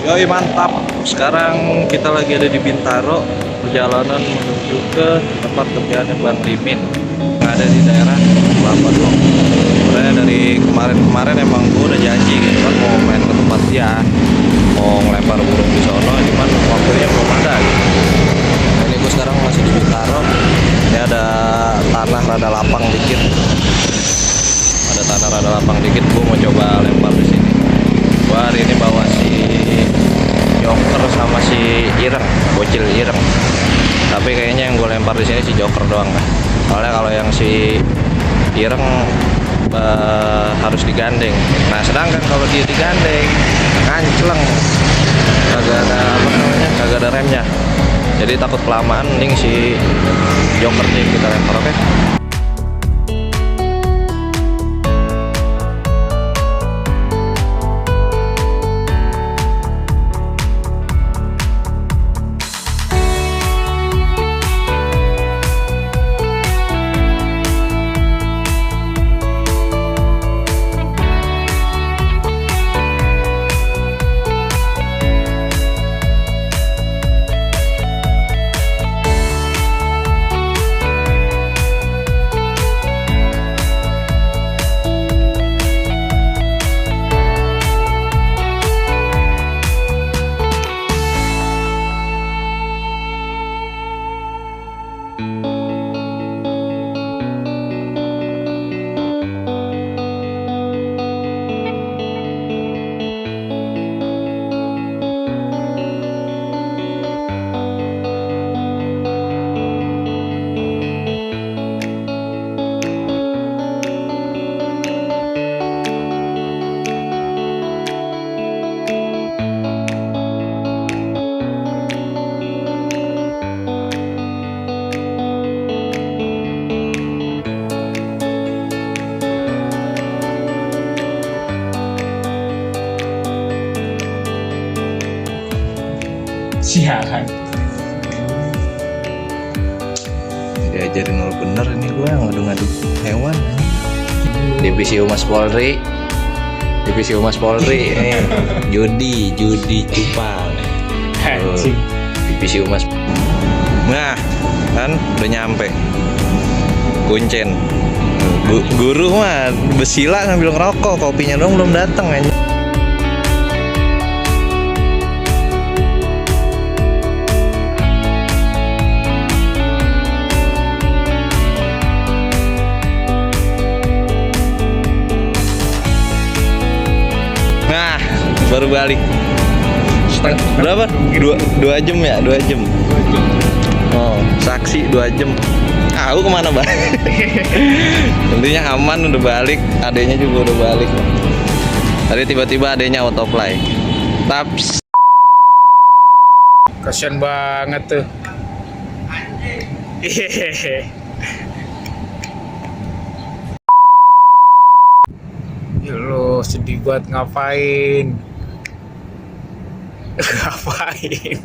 Yoi mantap. Sekarang kita lagi ada di Bintaro, perjalanan menuju ke tempat kerjaannya Bang Rimin yang ada di daerah Kelapa Dua. Sebenarnya dari kemarin emang gue udah janji gitu kan mau main ke tempat dia, mau ngelempar burung di sono, cuman waktunya belum ada gitu. Nah, ini gue sekarang masih di Bintaro. Ini ada tanah rada lapang dikit. Ada tanah rada lapang dikit, gue mau coba lempar di sini. Gue hari ini bawa si Joker sama si Ireng, bocil Ireng. Tapi kayaknya yang gue lempar di sini si Joker doang kan. Soalnya kalau yang si Ireng harus digandeng. Nah, sedangkan kalau dia digandeng, ngancleng, kagak ada apa namanya, kagak ada remnya. Jadi takut kelamaan, mending si Joker nih kita lempar, oke? Sialan. Diajarin lo bener ini gue ngadu-ngadu hewan. Divisi Humas Polri, Divisi Humas Polri, judi cupang. Anjing. Divisi Humas. Nah, kan udah nyampe. Kuncen. Guru mah besila ngambil ngerokok, kopinya dong belum datang aja. Nah, baru balik. Berapa? Dua jam ya? 2 jam. Oh, saksi 2 jam. Aku kemana bang? Tentunya aman, udah balik. Adenya juga udah balik. Tadi tiba-tiba adenya autoplay. Taps. Kasian banget tuh. Ya lo sedih banget ngapain? Ngapain?